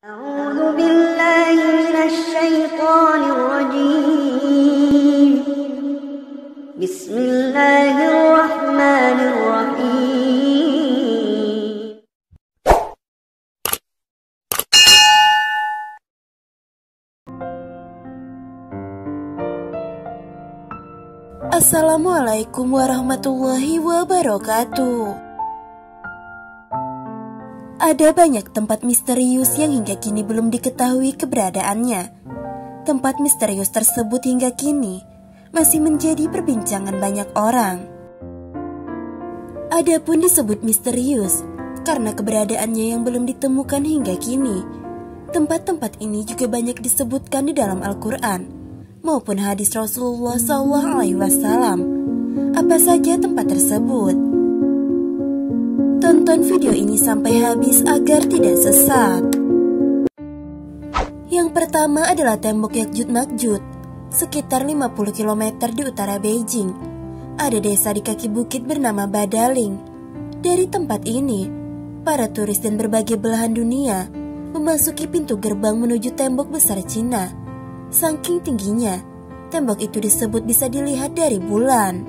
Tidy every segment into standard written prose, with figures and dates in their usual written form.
أعوذ بالله من الشيطان الرجيم بسم الله الرحمن الرحيم Assalamualaikum warahmatullahi wabarakatuh. Ada banyak tempat misterius yang hingga kini belum diketahui keberadaannya. Tempat misterius tersebut hingga kini masih menjadi perbincangan banyak orang. Adapun disebut misterius karena keberadaannya yang belum ditemukan hingga kini. Tempat-tempat ini juga banyak disebutkan di dalam Al-Quran maupun hadis Rasulullah SAW. Apa saja tempat tersebut? Tonton video ini sampai habis agar tidak sesat. Yang pertama adalah tembok Yakjud Makjud, sekitar 50 km di utara Beijing. Ada desa di kaki bukit bernama Badaling. Dari tempat ini, para turis dan berbagai belahan dunia memasuki pintu gerbang menuju tembok besar Cina. Saking tingginya, tembok itu disebut bisa dilihat dari bulan.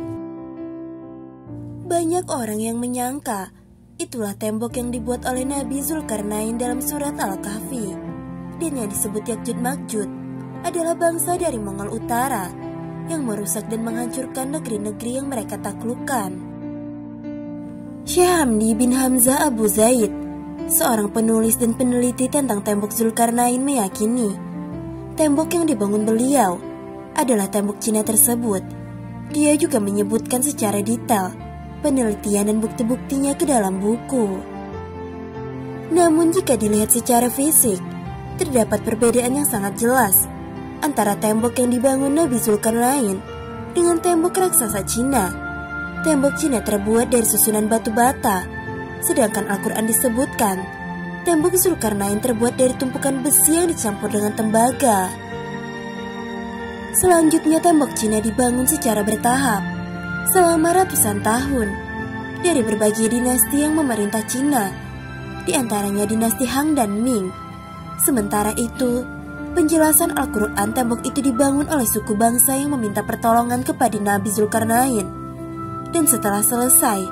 Banyak orang yang menyangka itulah tembok yang dibuat oleh Nabi Zulkarnain dalam surat Al-Kahfi. Dan yang disebut Yakjud Makjud adalah bangsa dari Mongol Utara yang merusak dan menghancurkan negeri-negeri yang mereka taklukkan. Syekh Hamdi bin Hamzah Abu Zaid, seorang penulis dan peneliti tentang tembok Zulkarnain, meyakini tembok yang dibangun beliau adalah tembok Cina tersebut. Dia juga menyebutkan secara detail penelitian dan bukti-buktinya ke dalam buku. Namun jika dilihat secara fisik, terdapat perbedaan yang sangat jelas antara tembok yang dibangun Nabi Zulkarnain dengan tembok raksasa Cina. Tembok Cina terbuat dari susunan batu bata, sedangkan Al-Quran disebutkan tembok Zulkarnain terbuat dari tumpukan besi yang dicampur dengan tembaga. Selanjutnya tembok Cina dibangun secara bertahap selama ratusan tahun dari berbagai dinasti yang memerintah Cina, di antaranya dinasti Han dan Ming. Sementara itu, penjelasan Al-Quran tembok itu dibangun oleh suku bangsa yang meminta pertolongan kepada Nabi Zulkarnain. Dan setelah selesai,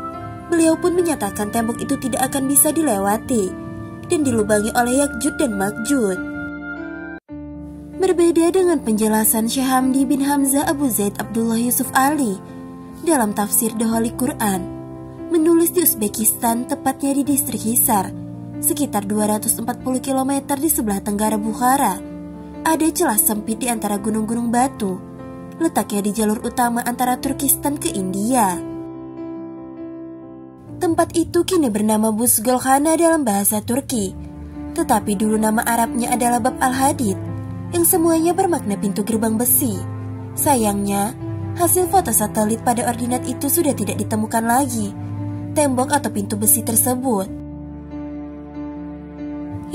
beliau pun menyatakan tembok itu tidak akan bisa dilewati dan dilubangi oleh Yakjud dan Makjud. Berbeda dengan penjelasan Syekh Hamdi bin Hamzah Abu Zaid Abdullah Yusuf Ali dalam tafsir The Holy Quran, menulis di Uzbekistan, tepatnya di distrik Hisar, sekitar 240 km di sebelah tenggara Bukhara. Ada celah sempit di antara gunung-gunung batu, letaknya di jalur utama antara Turkistan ke India. Tempat itu kini bernama Buzgulkhana dalam bahasa Turki, tetapi dulu nama Arabnya adalah Bab Al-Hadid, yang semuanya bermakna pintu gerbang besi. Sayangnya, hasil foto satelit pada ordinat itu sudah tidak ditemukan lagi tembok atau pintu besi tersebut.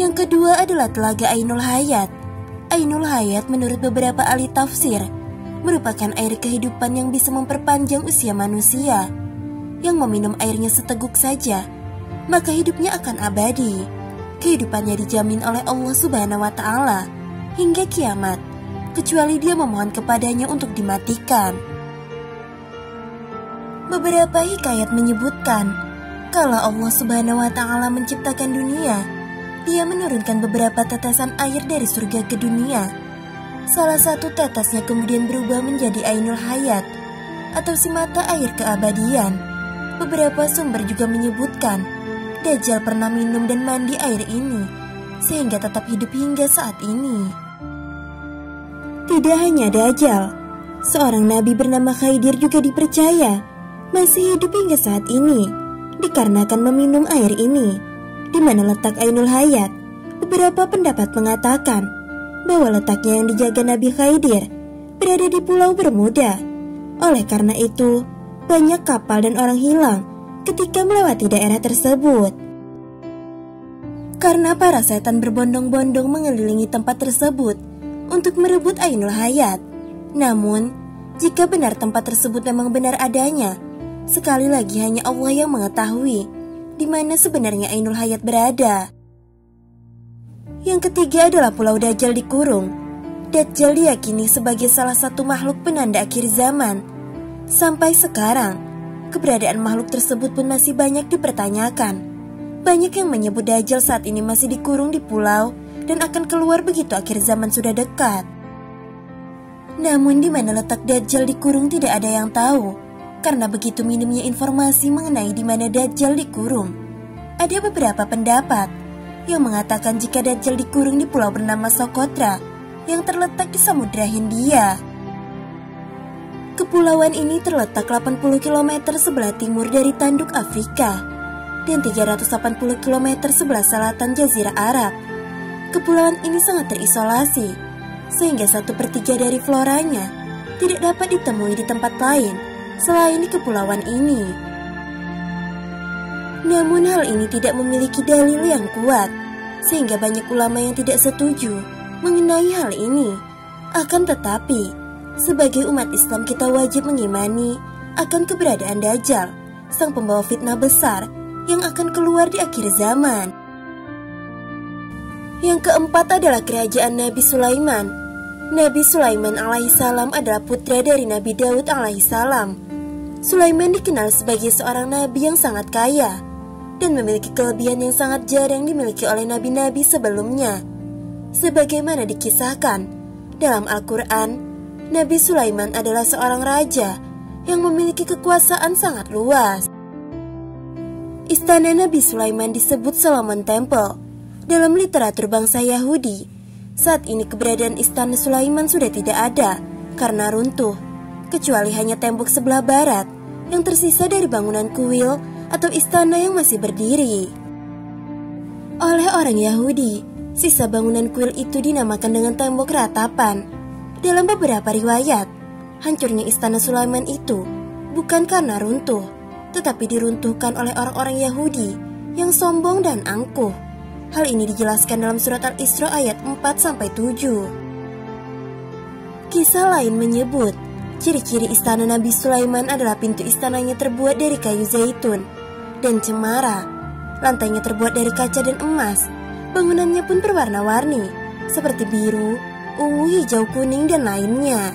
Yang kedua adalah Telaga Ainul Hayat. Ainul Hayat menurut beberapa ahli tafsir merupakan air kehidupan yang bisa memperpanjang usia manusia. Yang meminum airnya seteguk saja, maka hidupnya akan abadi. Kehidupannya dijamin oleh Allah Subhanahu wa Ta'ala hingga kiamat, kecuali dia memohon kepadanya untuk dimatikan. Beberapa hikayat menyebutkan kalau Allah Subhanahu wa Ta'ala menciptakan dunia, dia menurunkan beberapa tetesan air dari surga ke dunia. Salah satu tetesnya kemudian berubah menjadi Ainul Hayat atau si mata air keabadian. Beberapa sumber juga menyebutkan Dajjal pernah minum dan mandi air ini sehingga tetap hidup hingga saat ini. Tidak hanya Dajjal, seorang nabi bernama Khidir juga dipercaya masih hidup hingga saat ini dikarenakan meminum air ini. Di mana letak Ainul Hayat? Beberapa pendapat mengatakan bahwa letaknya yang dijaga Nabi Khidir berada di Pulau Bermuda. Oleh karena itu, banyak kapal dan orang hilang ketika melewati daerah tersebut. Karena para setan berbondong-bondong mengelilingi tempat tersebut untuk merebut Ainul Hayat. Namun, jika benar tempat tersebut memang benar adanya, sekali lagi hanya Allah yang mengetahui di mana sebenarnya Ainul Hayat berada. Yang Yang ketiga adalah Pulau Dajjal dikurung. Dajjal diyakini sebagai salah satu makhluk penanda akhir zaman. Sampai sekarang, keberadaan makhluk tersebut pun masih banyak dipertanyakan. Banyak yang menyebut Dajjal saat ini masih dikurung di pulau dan akan keluar begitu akhir zaman sudah dekat. Namun di mana letak Dajjal dikurung tidak ada yang tahu, karena begitu minimnya informasi mengenai di mana Dajjal dikurung. Ada beberapa pendapat yang mengatakan jika Dajjal dikurung di pulau bernama Socotra yang terletak di Samudra Hindia. Kepulauan ini terletak 80 km sebelah timur dari tanduk Afrika dan 380 km sebelah selatan Jazirah Arab. Kepulauan ini sangat terisolasi, sehingga 1/3 dari floranya tidak dapat ditemui di tempat lain selain di kepulauan ini. Namun hal ini tidak memiliki dalil yang kuat, sehingga banyak ulama yang tidak setuju mengenai hal ini. Akan tetapi, sebagai umat Islam kita wajib mengimani akan keberadaan Dajjal, sang pembawa fitnah besar yang akan keluar di akhir zaman. Yang keempat adalah kerajaan Nabi Sulaiman. Nabi Sulaiman alaihissalam adalah putra dari Nabi Daud alaihissalam. Sulaiman dikenal sebagai seorang nabi yang sangat kaya dan memiliki kelebihan yang sangat jarang dimiliki oleh nabi-nabi sebelumnya. Sebagaimana dikisahkan dalam Al-Quran, Nabi Sulaiman adalah seorang raja yang memiliki kekuasaan sangat luas. Istana Nabi Sulaiman disebut Solomon Temple dalam literatur bangsa Yahudi. Saat ini keberadaan istana Sulaiman sudah tidak ada karena runtuh, kecuali hanya tembok sebelah barat yang tersisa dari bangunan kuil atau istana yang masih berdiri. Oleh orang Yahudi, sisa bangunan kuil itu dinamakan dengan tembok ratapan. Dalam beberapa riwayat, hancurnya istana Sulaiman itu bukan karena runtuh, tetapi diruntuhkan oleh orang-orang Yahudi yang sombong dan angkuh. Hal ini dijelaskan dalam surat Al-Isra ayat 4-7. Kisah lain menyebut, ciri-ciri istana Nabi Sulaiman adalah pintu istananya terbuat dari kayu zaitun dan cemara. Lantainya terbuat dari kaca dan emas. Bangunannya pun berwarna-warni, seperti biru, ungu, hijau, kuning, dan lainnya.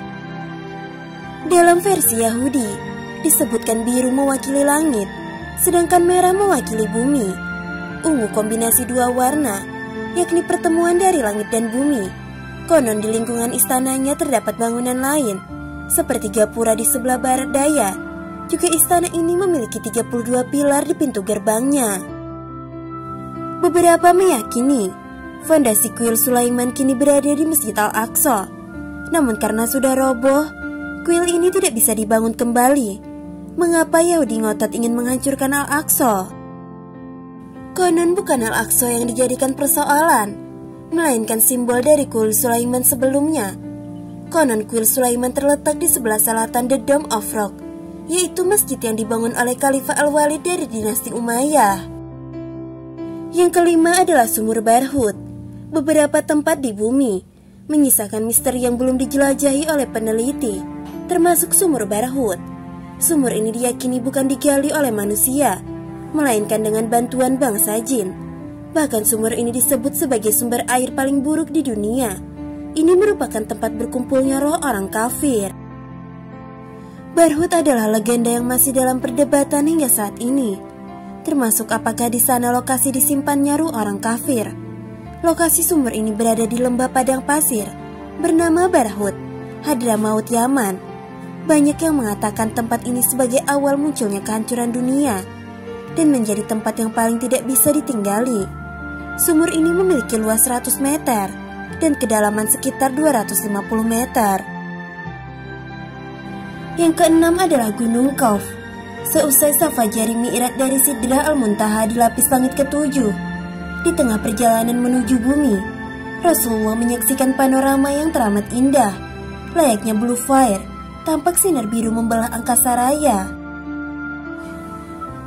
Dalam versi Yahudi, disebutkan biru mewakili langit, sedangkan merah mewakili bumi. Ungu kombinasi dua warna, yakni pertemuan dari langit dan bumi. Konon di lingkungan istananya terdapat bangunan lain, seperti gapura di sebelah barat daya. Juga istana ini memiliki 32 pilar di pintu gerbangnya. Beberapa meyakini fondasi kuil Sulaiman kini berada di Masjid Al-Aqsa. Namun karena sudah roboh, kuil ini tidak bisa dibangun kembali. Mengapa Yahudi ngotot ingin menghancurkan Al-Aqsa? Konon bukan Al-Aqsa yang dijadikan persoalan, melainkan simbol dari kuil Sulaiman sebelumnya. Konon kuil Sulaiman terletak di sebelah selatan The Dome of Rock, yaitu masjid yang dibangun oleh Khalifah Al-Walid dari dinasti Umayyah. Yang kelima adalah sumur Barhut. Beberapa tempat di bumi menyisakan misteri yang belum dijelajahi oleh peneliti, termasuk sumur Barhut. Sumur ini diyakini bukan digali oleh manusia, melainkan dengan bantuan bangsa jin. Bahkan sumur ini disebut sebagai sumber air paling buruk di dunia. Ini merupakan tempat berkumpulnya roh orang kafir. Barhut adalah legenda yang masih dalam perdebatan hingga saat ini, termasuk apakah di sana lokasi disimpannya ruh orang kafir. Lokasi sumur ini berada di lembah padang pasir bernama Barhut, Hadramaut, Yaman. Banyak yang mengatakan tempat ini sebagai awal munculnya kehancuran dunia dan menjadi tempat yang paling tidak bisa ditinggali. Sumur ini memiliki luas 100 meter dan kedalaman sekitar 250 meter. Yang keenam adalah Gunung Qauf. Seusai Safajari Mi'raj dari Sidrah Al-Muntaha di lapis langit ketujuh, di tengah perjalanan menuju bumi, Rasulullah menyaksikan panorama yang teramat indah. Layaknya blue fire, tampak sinar biru membelah angkasa raya.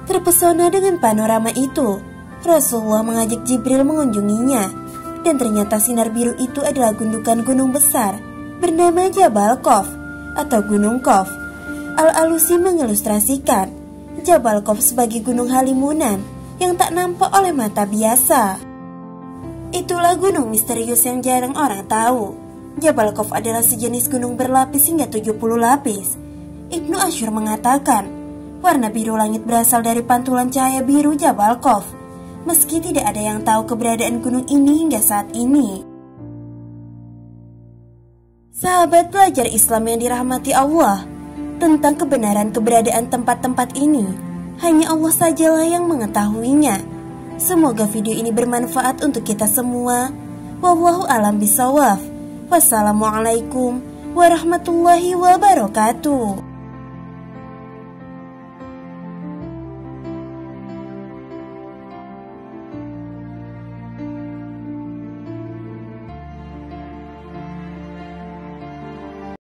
Terpesona dengan panorama itu, Rasulullah mengajak Jibril mengunjunginya, dan ternyata sinar biru itu adalah gundukan gunung besar bernama Jabal Qauf atau Gunung Qauf. Al-Alusi mengilustrasikan Jabal Qauf sebagai gunung halimunan yang tak nampak oleh mata biasa. Itulah gunung misterius yang jarang orang tahu. Jabal Khawf adalah sejenis gunung berlapis hingga 70 lapis. Ibnu Ashur mengatakan, warna biru langit berasal dari pantulan cahaya biru Jabal Khawf, meski tidak ada yang tahu keberadaan gunung ini hingga saat ini. Sahabat pelajar Islam yang dirahmati Allah, tentang kebenaran keberadaan tempat-tempat ini, hanya Allah sajalah yang mengetahuinya. Semoga video ini bermanfaat untuk kita semua. Wallahu a'lam bishawab. Wassalamualaikum warahmatullahi wabarakatuh.